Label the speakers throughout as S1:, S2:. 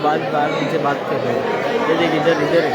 S1: बात उनसे बात कर रहे हैं। ये देखिए इधर इधर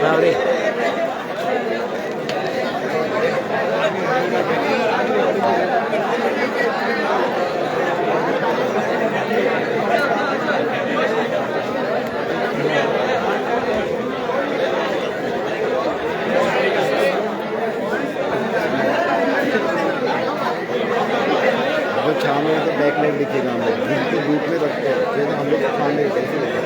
S2: Howdy. देखिएगा हम लोग जिनको धूप में रखते हैं जैसे हम लोग खा लेते हैं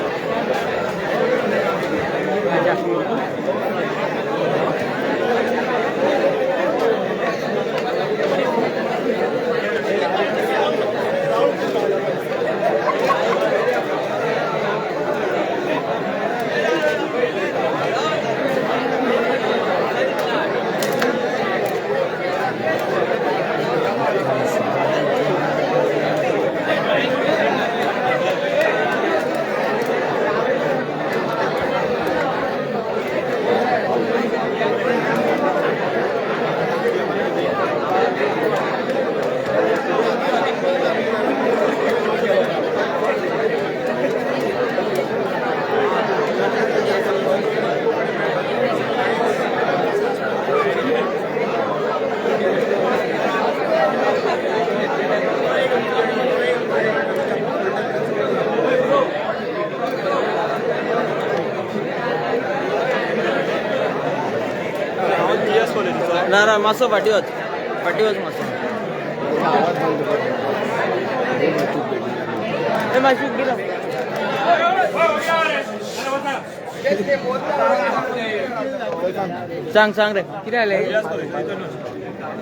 S1: ना मासो फाटीवच मासो
S2: आवाज बंद कर
S1: ए मासूक गेला सांग रे कितें जालें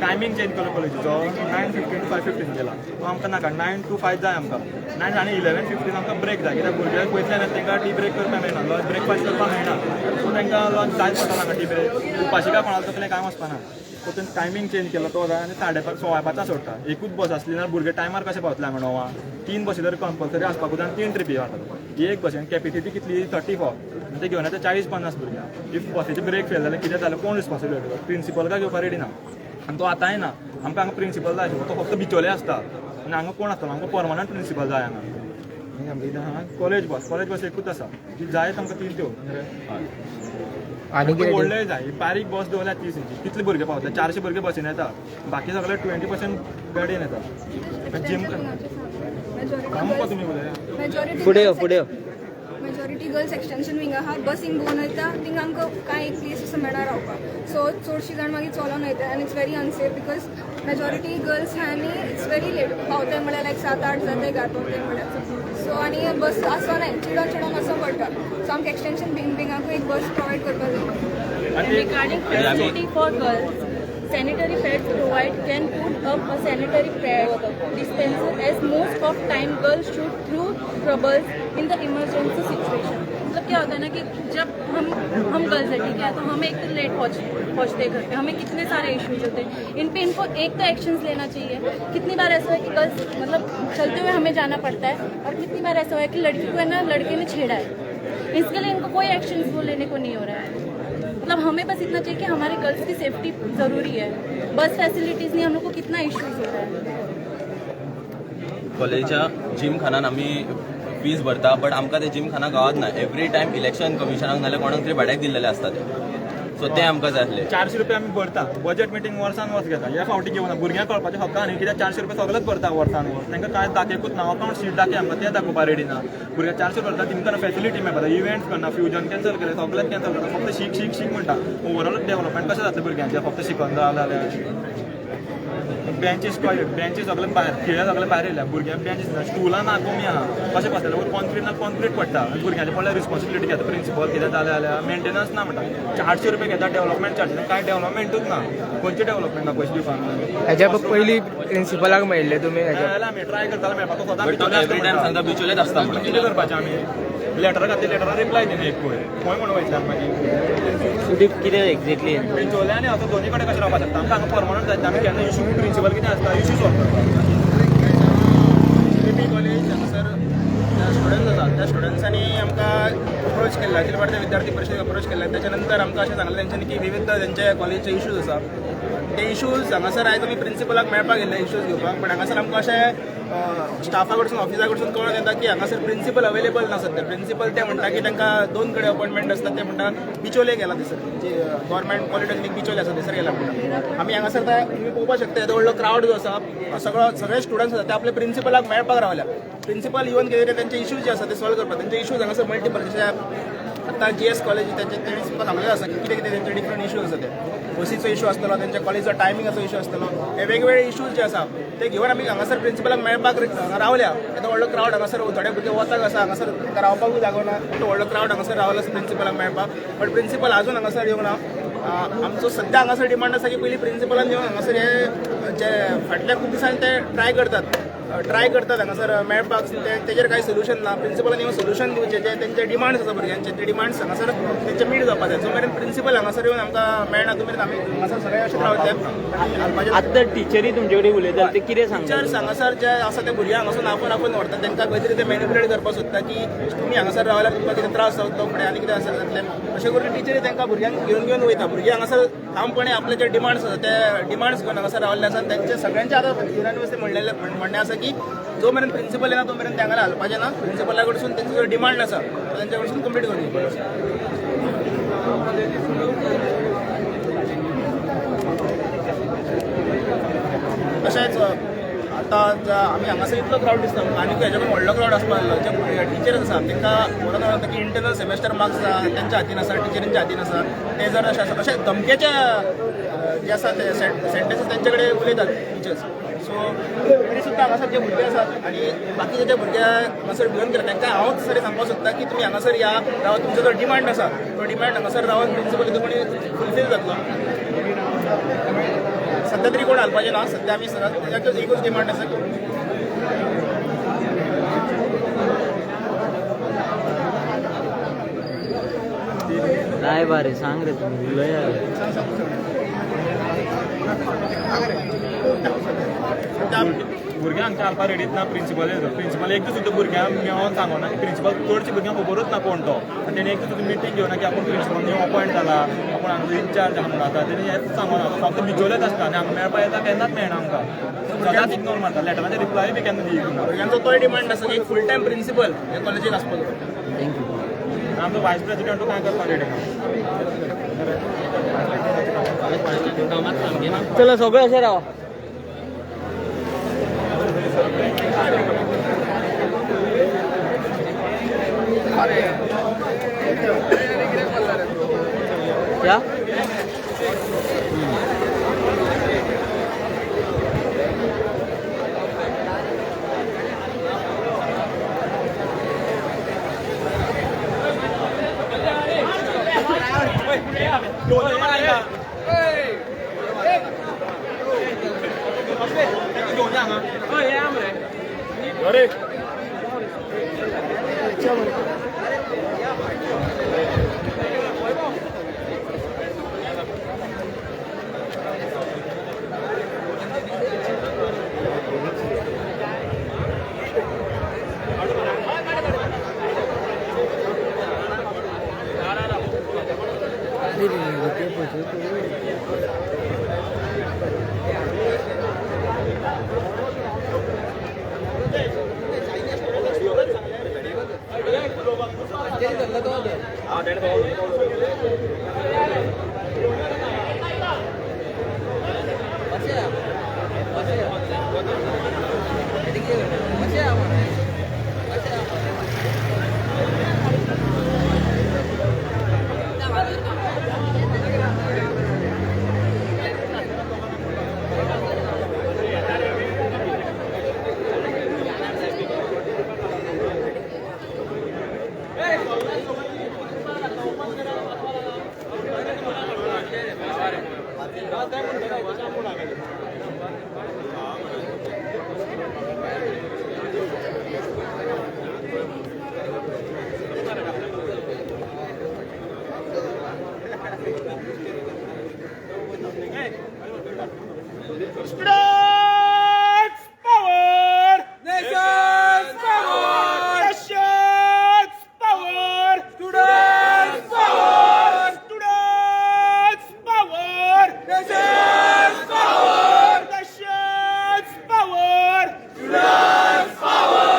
S3: टायमींग चेंज केलो कॉलेजीचो 9:15 to 5:15 केला तो आमकां नाका 9 to 5 जाय आमकां 9 आनी 11:15 आमकां ब्रेक जाय कित्याक भुरग्यांक वयतल्यान तांकां टी ब्रेक करपाक मेळना लंच ब्रेकफास्ट करपाक मेळना सो तांकां लंच जायच पडटा हांगा टी ब्रेक उपाशी काय कोणालें तकलें काम वचपाना सो तें टायमींग चेंज केलो तो जाय आनी 5:30 सोडटा एकूच बस आसली जाल्यार भुरगे टायमार कशे पावतले हांगा 9 तीन बसी जर कंपल्सरी आसपाक जाय 3 ट्रिपी वाटत एक बसीन कॅपेसिटी कितली 34 ते घेवन येता 40-50 भुरग्यांक इफ बसीचे ब्रेक फेल जाल्यार कितें जाल्यार कोण रिस्पॉन्सिबल प्रिंसिपल काय घेवपाक रेडी ना आनी तो आतांय ना आमकां हांगा प्रिंसिपल जाय आशिल्लो तो फक्त बिचोले आसता आनी हांगा कोण आसता आमकां परमनंट प्रिंसिपल जाय हांगा कॉलेज बस एकूच आसा ती जाय आमकां तीन त्यो
S1: आनी
S3: व्हडले जाय बारीक बस दवरल्या 30 इंची कितले भुरगे पावता 400 भुरगे बसीन येता बाकी सगळे 20% गाडयेन येता जिम मुको तुमी उलया
S1: फुडें यो
S4: मेजॉरिटी गर्ल्स एक्सटेंशन विंग आहा बसींग घेवन वयता थिंगा आमकां कांय एक प्लेस असो मेळना रावपाक सो चडशीं जाण मागीर चलोन वयता आनी it's very unsafe because majority girls आहा आनी इट्स व्हेरी लेट पावताय म्हळ्यार लायक 7-8 जाताय घाटोवताय म्हळ्यार सो आनी बस आसोनाय चिडोन वचूंक पडटा सो आमकां एक्सटेंशन विंगाकूय एक बस प्रोवायड करपाक जाय
S5: Regarding facility for girls, sanitary pads provide can put up a sanitary pad dispenser as most of time girls shoot through troubles in the emergency situation. मतलब क्या होता है ना कि जब हम गर्ल्स हैं ठीक है तो हमें एक तो लेट पहुँचते घर पे हमें कितने सारे इश्यूज होते हैं इन पे इनको एक तो एक्शंस लेना चाहिए कितनी बार ऐसा है कि गर्ल्स मतलब चलते हुए हमें जाना पड़ता है और कितनी बार ऐसा है कि लड़की को है ना लड़के ने छेड़ा है इसके लिए इनको कोई एक्शंस वो लेने को नहीं हो रहा है मतलब हमें बस इतना चाहिए कि हमारे गर्ल्स की सेफ्टी ज़रूरी है बस फैसिलिटीज़ नहीं हम लोग को कितना इश्यूज हो रहा है
S6: कॉलेजच्या जिम खानान आमी फीज भरता बट आमकां ते जिम खाना गावत ना एवरी टायम इलेक्शन कमिशनाक नाल्यार कोणाक तरी भाड्याक दिल्लेले आसता ते सो ते आमकां जाय आसले
S3: 400 रुपया आमी भरता बजेट मिटींग वर्सान वर्स घेता ह्या फावटी घेवना भुरग्यांक कळपाचें हक्का न्ही कित्याक 400 रुपया सगळेच भरता वर्सान वर्स तांकां कांय दाखयकूच ना अकाउंट शीट दाखय आमकां तें दाखोवपा रेडी ना भुरग्यांक 400 भरता तेमकां फॅसिलिटी मेळटा इव्हेंट्स करना फ्युजन कॅन्सल केले सगळेंच कॅन्सल करता फक्त शीक म्हणटा ओवरऑल डेव्हलपमेंट कशें जातलें भुरग्यांचें फक्त शिकून जाल्यार बेंचीस सगळे भायर खेळ सगळे भायर येयल्या भुरग्यांक बेंचीस ना स्टुलां ना कमी आहा कशें बसलें वयर कॉन्क्रीट पडटा भुरग्यांचे पडल्यार रिस्पॉन्सिबिलिटी घेता प्रिंसिपल कितें जालें जाल्यार मेंटेनन्स ना म्हणटा 400 रुपया घेता डेव्हलपमेंट चार्जीस कांय डेव्हलपमेंटूच ना खंयचे डेव्हलपमेंटा पयशे दिवपाक
S1: हेज्या पयलीं प्रिंसिपलाक मेळिल्ले तुमी
S3: आमी ट्राय करताले मेळपाक तो
S6: बट तो एवरी टायम सांगता बिचोलेच आसता म्हणून
S3: कितें करपाचें आमी लेटर घातली लेटरार रिप्लाय दिना एक खंय म्हणून वयतल्यान मागीर
S1: फुडें कितें एक्झॅक्टली
S3: प्रिंसिपल आनी हांव दोनी कडेन कशें रावपाक शकता आमकां हांगा परमनंट जाय आमी केन्ना इशू प्रिंसिपल कितें आसता इशू सॉल्व करता
S7: कॉलेज हांगासर स्टुडंट्स आसात त्या स्टुडंट्सांनी आमकां अप्रोच केला अखिल भारतीय विद्यार्थी परिशदेक अप्रोच केला त्याच्या नंतर आमकां अशें सांगलें तेंच्यांनी की विविध तेंचे कॉलेजचे इश्यूज आसा ते इश्यूज हांगासर आयज आमी प्रिंसिपलाक मेळपाक गेल्ले इश्यूज घेवपाक पण हांगासर आमकां अशें स्टाफा कडसून ऑफिसा कडसून कळून येता की हांगासर प्रिंसिपल अवेलेबल ना सध्या प्रिंसिपल ते म्हणटा की तांकां 2 कडेन अपॉइंटमेंट आसता ते म्हणटा बिचोले गेला थंयसर जी गव्हर्मेंट पॉलिटेक्नीक बिचोले आसा थंयसर गेला म्हणटा आमी हांगासर तुमी पळोवपाक शकता येदो व्हडलो क्रावड जो आसा सगळे स्टुडंट्स आसा ते आपले प्रिंसिपलाक मेळपाक रावल्या प्रिंसिपल इवन कितें तेंचे इश्यूज जे आसा ते सॉल्व करपाक तेंचे इश्यूज हांगासर मल्टिपल जशे आतां GS कॉलेज तेंचे तेणी सुद्दां सांगलें आसा की कितें कितें तेंचे डिफरंट इश्यू आसा ते बसीचो इश्यू आसतलो तेंच्या कॉलेजचो टायमिंगाचो इश्यू आसतलो हे वेगवेगळे इश्यूज जे आसा ते घेवन आमी हांगासर प्रिंसिपलाक मेळपाक रावल्या येदो व्हडलो क्रावड हांगासर थोडे भुरगे वताक आसा हांगासर तांकां रावपाकूय जागो ना तो व्हडलो क्रावड हांगासर रावलो आसा प्रिंसिपलाक मेळपाक बट प्रिंसिपल आजून हांगासर येवंक ना आमचो सद्या हांगासर डिमांड आसा की पयलीं प्रिंसिपलान येवन हांगासर हे जे फाटल्या खूब दिसांनी ते ट्राय करतात हांगासर मेळपाक तेजेर कांय सोल्युशन ना प्रिंसिपलान येवन सोल्युशन दिवचें जे तेंचे डिमांड्स आसा भुरग्यांचे ते डिमांड्स हांगासर तेंचे मीट जावपाक जाय जो मेरेन प्रिंसिपल हांगासर येवन आमकां मेळना तो मेरेन आमी हांगासर सगळे अशें रावतात
S1: आतां टिचरी तुमचे कडेन उलयतात ते कितें सांगतात
S7: टिचर्स हांगासर जे आसा ते भुरग्यांक हांगासून आपूण व्हरतात तांकां खंय तरी ते मॅनिप्युलेट करपाक सोदता की तुमी हांगासर रावल्यार तुमकां कितें त्रास जावचो फुडें आनी कितें आसा जातलें अशें करून टिचरी तांकां भुरग्यांक घेवन वयता भुरगीं हांगासर ठामपणे आपले जे डिमांड्स आसा ते डिमांड्स घेवन हांगासर रावल्ले आसा तेंचे सगळ्यांचे आतां युनिव्हर्सिटी म्हणणें आसा की जो मेरेन प्रिंसिपल येना तो मेरेन ते हांगा हालपाचें ना प्रिंसिपला कडसून तेंचो जो डिमांड आसा तो तेंच्या कडसून कंप्लीट करून दिवपाचो तशेंच आतां आमी हांगासर इतलो क्रावड दिसता आनी हेच्या पण व्हडलो क्रावड आसपाक लागलो जे टिचर्स आसा तांकां व्हरून व्हरता की इंटरनल सेमेस्टर मार्क्स तेंच्या हातीन आसा टिचरींच्या हातीन आसा ते जर अशें आसा अशें धमकेचे जे आसा ते सेंटेन्सीस तेंचे कडेन उलयतात टिचर्स सो तरी सुद्दां हांगासर जे भुरगे आसात आनी बाकीचे जे भुरगे हांगासर भिवन गेले तांकां हांव सरी सांगपाक सोदता की तुमी हांगासर या रावन तुमचो जो डिमांड आसा तो डिमांड हांगासर रावन प्रिंसिपल तुमी फुलफील जातलो सध्या तरी कोण हालपाचें ना सध्या आमी सगळ्यांक एकूच डिमांड आसा
S1: काय बारे सांग रे तुम्ही उलया
S3: भुरग्यांक हांगच्या हालपा रेडीत ना प्रिंसिपल एक सुद्दां भुरग्यांक मेळोन सांगोना की प्रिंसिपल चडशीं भुरग्यांक खबरूच ना कोण तो आनी तेणी एक सुद्दां मिटींग घेवना की आपूण प्रिंसिपल न्यू अपॉयंट जाला आपूण हांगा इन्चार्ज आहा म्हणून आतां तेणी हेंच सांगोना फक्त भिजवलेच आसता आनी हांगा मेळपा येता केन्नाच मेळना आमकां सदांच इग्नोर मारता लेटराचे रिप्लाय बी केन्ना दिना
S7: भुरग्यांचो तोय डिमांड आसा की एक फूल टायम प्रिंसिपल हे कॉलेजीक आसपाक जाय
S1: थँक्यू
S3: आमचो वायस प्रेसिडेंटू काय करपा रेडी ना
S1: चलो सगळे अशें रावा क्या
S3: Students power! Nations power! Nations power! Students power! Students power! Nations power! Nations power! Students power!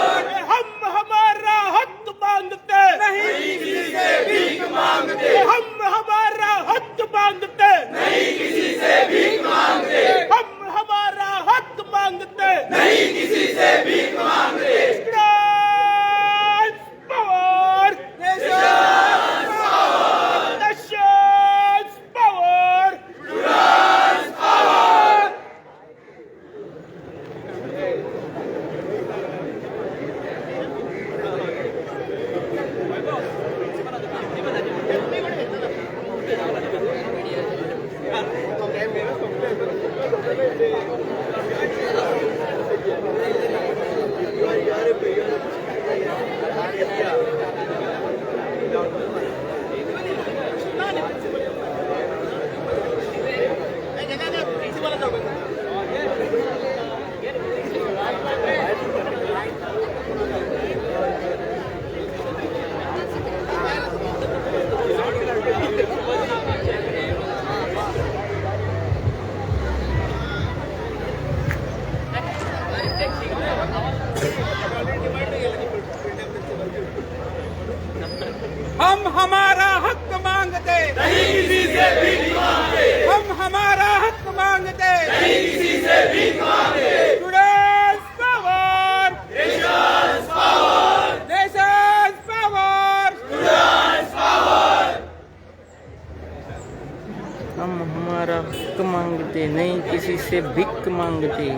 S3: हम हमारा हक मांगते नहीं किसी से भीख मांगते हम हमारा हक मांगते नहीं किसी से भीख मांगते हम हमारा
S8: हम हमारा हक मांगते नहीं किसी से भीख मांगते, हम हमारा हक मांगते नहीं किसी से भीख मांगते। Students power, nations power, nations power, students power.
S1: हम हमारा हक मांगते नहीं किसी से भीख मांगते।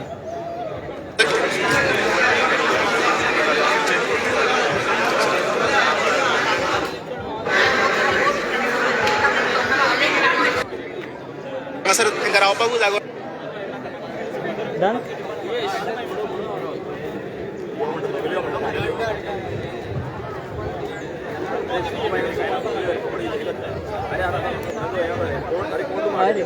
S7: सर तांकां रावपाकूय जागो
S1: डन. अरे